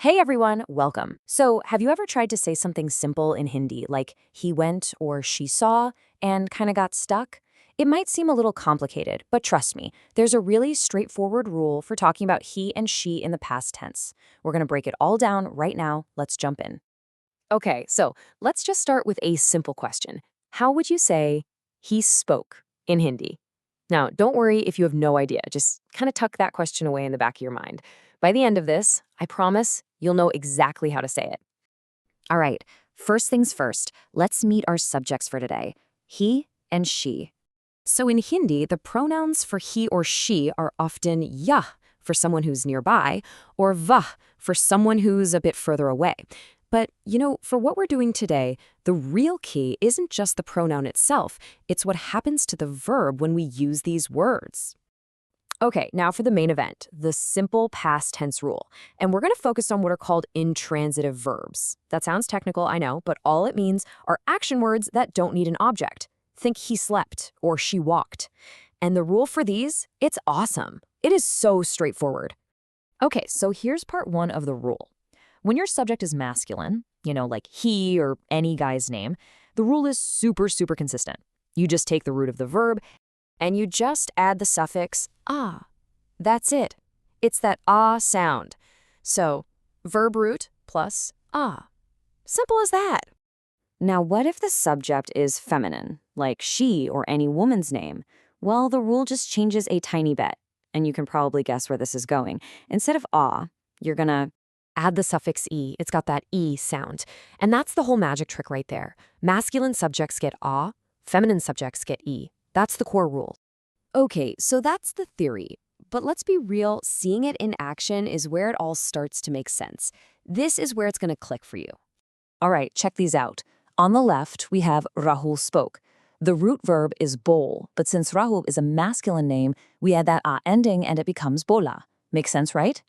Hey everyone, welcome. So, have you ever tried to say something simple in Hindi, like he went or she saw, and kind of got stuck? It might seem a little complicated, but trust me, there's a really straightforward rule for talking about he and she in the past tense. We're going to break it all down right now. Let's jump in. Okay, so let's just start with a simple question. How would you say he spoke in Hindi? Now, don't worry if you have no idea. Just kind of tuck that question away in the back of your mind. By the end of this, I promise you'll know exactly how to say it. All right, first things first, let's meet our subjects for today he and she. So in Hindi, the pronouns for he or she are often yah for someone who's nearby, or vah for someone who's a bit further away. But, for what we're doing today, the real key isn't just the pronoun itself, it's what happens to the verb when we use these words. Okay, now for the main event, the simple past tense rule. And we're going to focus on what are called intransitive verbs. That sounds technical, I know, but all it means are action words that don't need an object. Think he slept or she walked. And the rule for these, it's awesome. It is so straightforward. Okay, so here's part one of the rule. When your subject is masculine, like he or any guy's name, the rule is super, super consistent. You just take the root of the verb and you just add the suffix ah. That's it. It's that ah sound. So, verb root plus ah. Simple as that. Now, what if the subject is feminine, like she or any woman's name? Well, the rule just changes a tiny bit, and you can probably guess where this is going. Instead of ah, you're gonna add the suffix e. It's got that e sound. And that's the whole magic trick right there. Masculine subjects get ah, feminine subjects get e. That's the core rule. Okay, so that's the theory. But let's be real, seeing it in action is where it all starts to make sense. This is where it's going to click for you. All right, check these out. On the left, we have Rahul spoke. The root verb is bol, but since Rahul is a masculine name, we add that a ending and it becomes bola. Makes sense, right?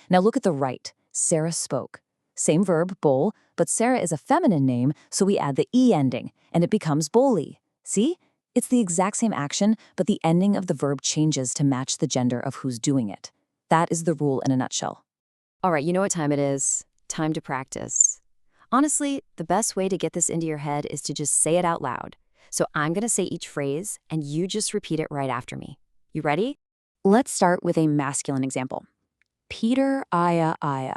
Now look at the right. Sarah spoke. Same verb, bol, but Sarah is a feminine name, so we add the e ending and it becomes boli. See? It's the exact same action, but the ending of the verb changes to match the gender of who's doing it. That is the rule in a nutshell. All right, you know what time it is. Time to practice. Honestly, the best way to get this into your head is to just say it out loud. So I'm going to say each phrase, and you just repeat it right after me. You ready? Let's start with a masculine example. Peter Aya Aya.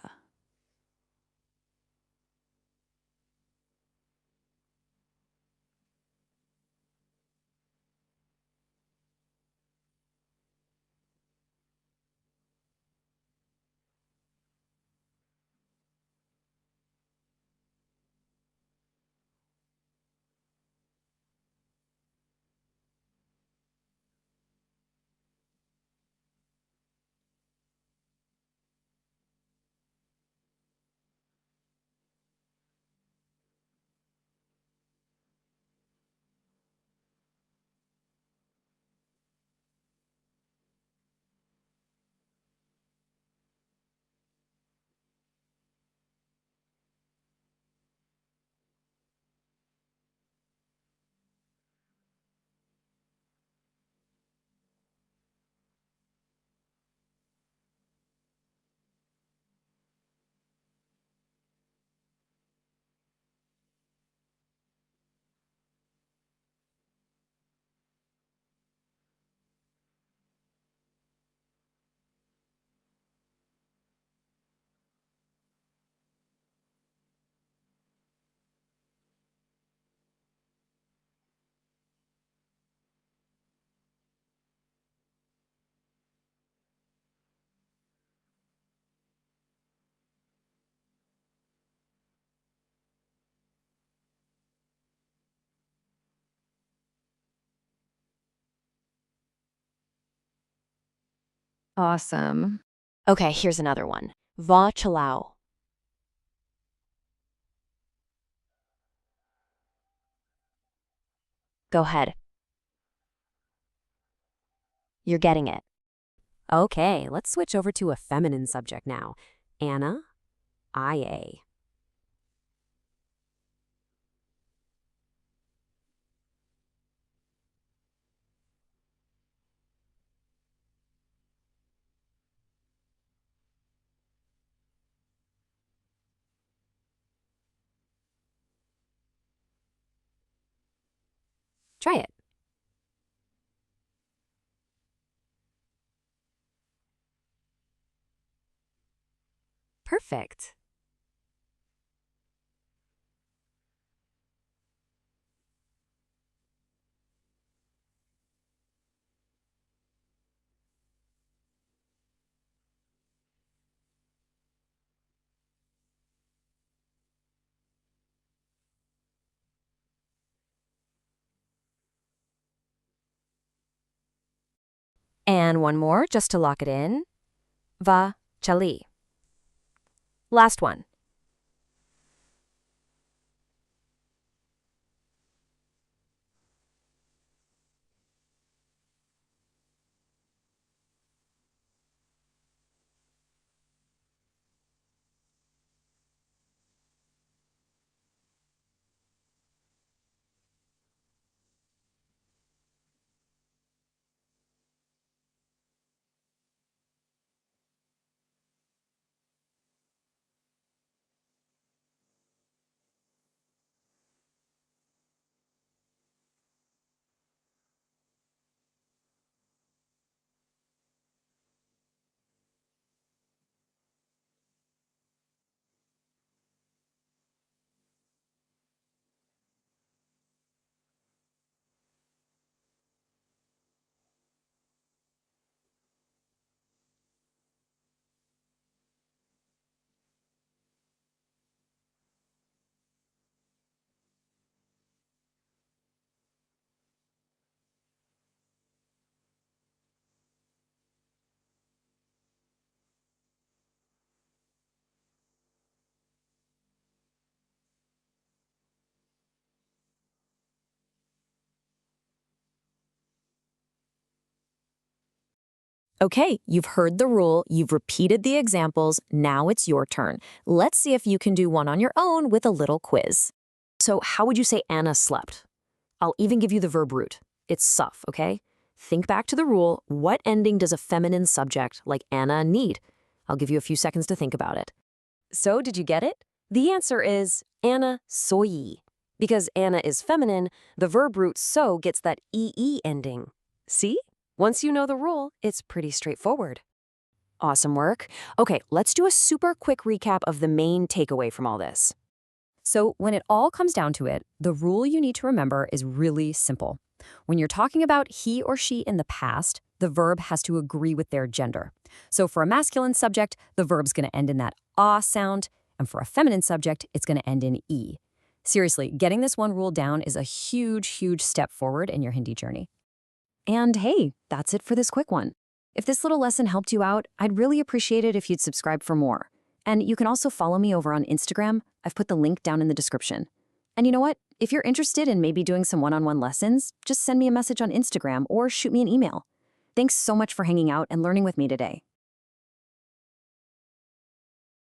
Awesome. Okay, here's another one. Va chalao. Go ahead. You're getting it. Okay, let's switch over to a feminine subject now. Anna, IA. Try it. Perfect. And one more just to lock it in. Va chali. Last one. Okay, you've heard the rule, you've repeated the examples, now it's your turn. Let's see if you can do one on your own with a little quiz. So how would you say Anna slept? I'll even give you the verb root. It's suff, okay? Think back to the rule, what ending does a feminine subject like Anna need? I'll give you a few seconds to think about it. So did you get it? The answer is Anna soy. Because Anna is feminine, the verb root so gets that ee ending. See? Once you know the rule, it's pretty straightforward. Awesome work. Okay, let's do a super quick recap of the main takeaway from all this. So when it all comes down to it, the rule you need to remember is really simple. When you're talking about he or she in the past, the verb has to agree with their gender. So for a masculine subject, the verb's going to end in that ah sound, and for a feminine subject, it's going to end in e. Seriously, getting this one rule down is a huge, huge step forward in your Hindi journey. And hey, that's it for this quick one. If this little lesson helped you out, I'd really appreciate it if you'd subscribe for more. And you can also follow me over on Instagram. I've put the link down in the description. And you know what? If you're interested in maybe doing some one-on-one lessons, just send me a message on Instagram or shoot me an email. Thanks so much for hanging out and learning with me today.